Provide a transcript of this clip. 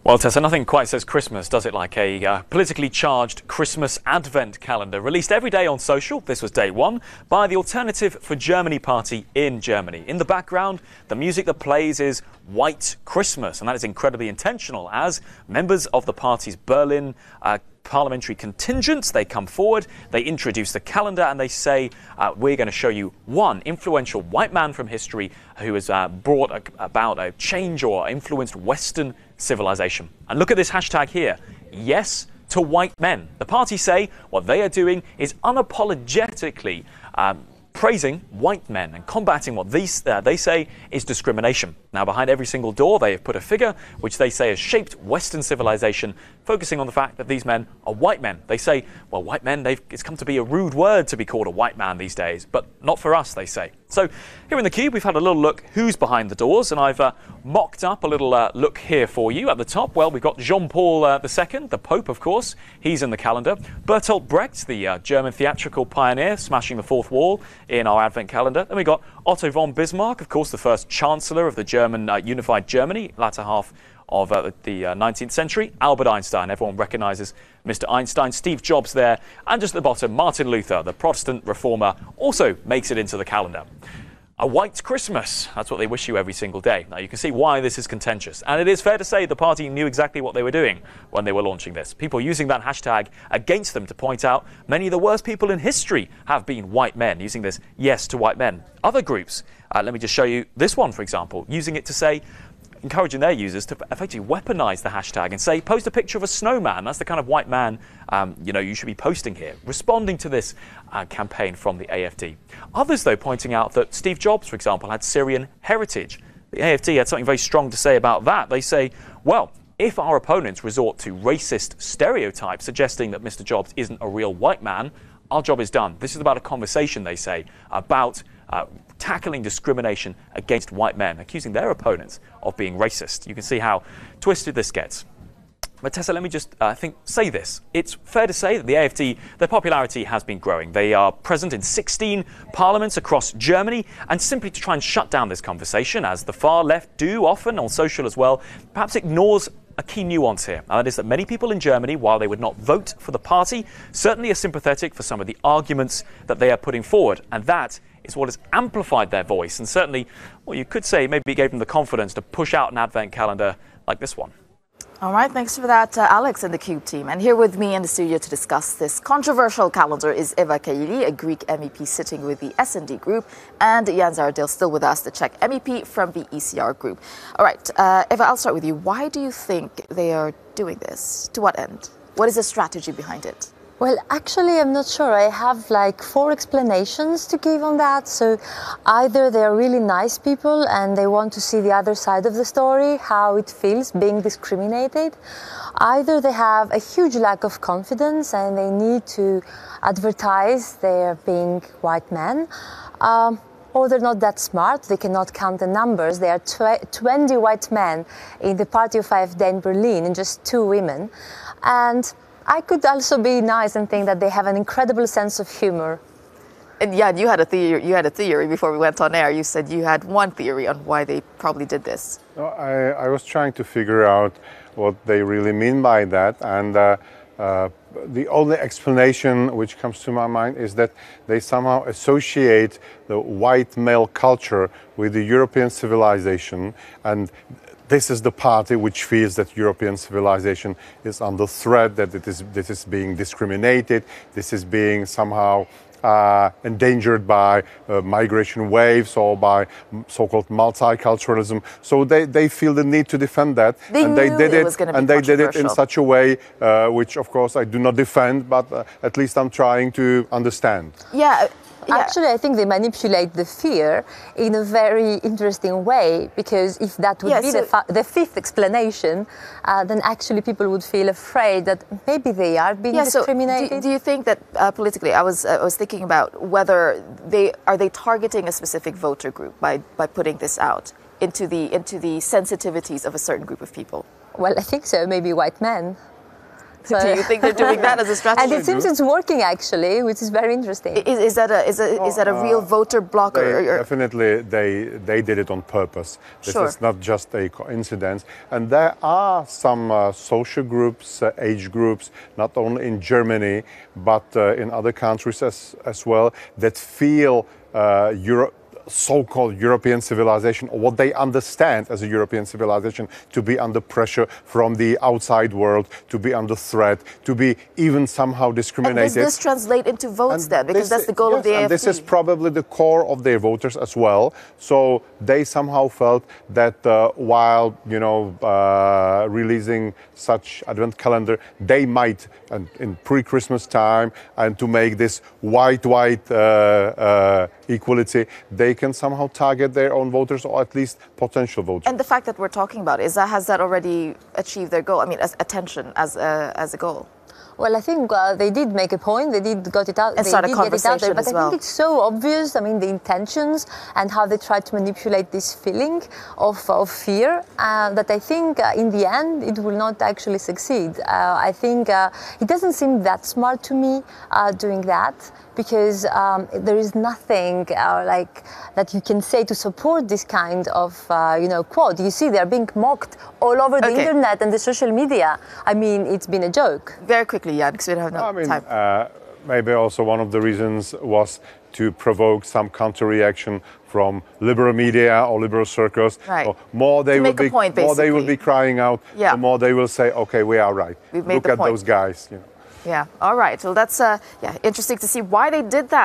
Well, Tessa, nothing quite says Christmas, does it, like a politically charged Christmas advent calendar released every day on social. This was day one by the Alternative for Germany party in Germany. In the background, the music that plays is White Christmas, and that is incredibly intentional as members of the party's Berlin parliamentary contingent, they come forward, they introduce the calendar and they say, we're going to show you one influential white man from history who has brought about a change or influenced Western civilization. And look at this hashtag here, yes to white men. The party say what they are doing is unapologetically praising white men and combating what they say is discrimination. Now, behind every single door, they have put a figure which they say has shaped Western civilization, focusing on the fact that these men are white men. They say, well, white men, it's come to be a rude word to be called a white man these days, but not for us, they say. So here in the Cube, we've had a little look who's behind the doors, and I've mocked up a little look here for you. At the top, well, we've got Jean-Paul II, the Pope, of course. He's in the calendar. Bertolt Brecht, the German theatrical pioneer, smashing the fourth wall in our Advent calendar. Then we got Otto von Bismarck, of course, the first Chancellor of the German unified Germany, latter half of the 19th century. Albert Einstein, everyone recognises Mr. Einstein. Steve Jobs there. And just at the bottom, Martin Luther, the Protestant reformer, also makes it into the calendar. A white Christmas, that's what they wish you every single day. Now you can see why this is contentious. And it is fair to say the party knew exactly what they were doing when they were launching this. People using that hashtag against them to point out many of the worst people in history have been white men, using this yes to white men. Other groups, let me just show you this one, for example, using it to say, encouraging their users to effectively weaponize the hashtag and say, post a picture of a snowman. That's the kind of white man, you should be posting here, responding to this campaign from the AfD. Others, though, pointing out that Steve Jobs, for example, had Syrian heritage. The AfD had something very strong to say about that. They say, well, if our opponents resort to racist stereotypes suggesting that Mr. Jobs isn't a real white man, our job is done. This is about a conversation, they say, about tackling discrimination against white men, accusing their opponents of being racist. You can see how twisted this gets. But Tessa, let me just say this. It's fair to say that the AfD, their popularity has been growing. They are present in 16 parliaments across Germany, and simply to try and shut down this conversation, as the far left do often on social as well, perhaps ignores a key nuance here, and that is that many people in Germany, while they would not vote for the party, certainly are sympathetic for some of the arguments that they are putting forward, and that is what has amplified their voice, and certainly, well, you could say maybe gave them the confidence to push out an advent calendar like this one. All right, thanks for that, Alex and the Cube team. And here with me in the studio to discuss this controversial calendar is Eva Kaili, a Greek MEP sitting with the S&D group, and Jan Zahradil, still with us, the Czech MEP from the ECR group. All right, Eva, I'll start with you. Why do you think they are doing this? To what end? What is the strategy behind it? Well, actually, I'm not sure. I have like 4 explanations to give on that. So either they're really nice people and they want to see the other side of the story, how it feels being discriminated. Either they have a huge lack of confidence and they need to advertise their being white men. Or they're not that smart, they cannot count the numbers. There are 20 white men in the party of AfD in Berlin and just 2 women. And I could also be nice and think that they have an incredible sense of humor. And yeah, you had a theory before we went on air. You said you had one theory on why they probably did this. I was trying to figure out what they really mean by that, and the only explanation which comes to my mind is that they somehow associate the white male culture with the European civilization, and this is the party which feels that European civilization is under threat, that this is being discriminated, this is being somehow endangered by migration waves or by so-called multiculturalism. So they feel the need to defend that, and they did it in such a way which, of course, I do not defend, but at least I'm trying to understand. Yeah. Actually, I think they manipulate the fear in a very interesting way, because if that would be the 5th explanation, then actually people would feel afraid that maybe they are being discriminated. So do you think that politically, I was thinking about whether they targeting a specific voter group by putting this out into the sensitivities of a certain group of people? Well, I think so. Maybe white men. So Do you think they're doing that as a strategy? and it seems it's working actually, which is very interesting. Is that a real voter blocker? Definitely, they did it on purpose. This Sure. is not just a coincidence. And there are some social groups, age groups, not only in Germany, but in other countries as well, that feel so-called European civilization, or what they understand as a European civilization, to be under pressure from the outside world, to be under threat, to be even somehow discriminated. And does this translate into votes then? Because that's the goal of the AfD. And this is probably the core of their voters as well. So they somehow felt that while, releasing such advent calendar, they might, in pre-Christmas time, and to make this white equality, they can somehow target their own voters, or at least potential voters. And the fact that we're talking about has that already achieved their goal? I mean, as attention as a goal. Well, I think they did make a point. They did got it out. And they start a did get it out there. conversation But as I well. think it's so obvious. I mean, the intentions and how they tried to manipulate this feeling of fear that I think in the end it will not actually succeed. I think it doesn't seem that smart to me doing that, because there is nothing like that you can say to support this kind of quote. You see, they're being mocked all over the internet and the social media. I mean, it's been a joke. Very quickly, yeah, because we don't have time. Maybe also one of the reasons was to provoke some counter-reaction from liberal media or liberal circles. Right. So more they will be crying out, the more they will say, okay, we are right. We've made Look the at point. those guys. Yeah. All right. Well, that's interesting to see why they did that.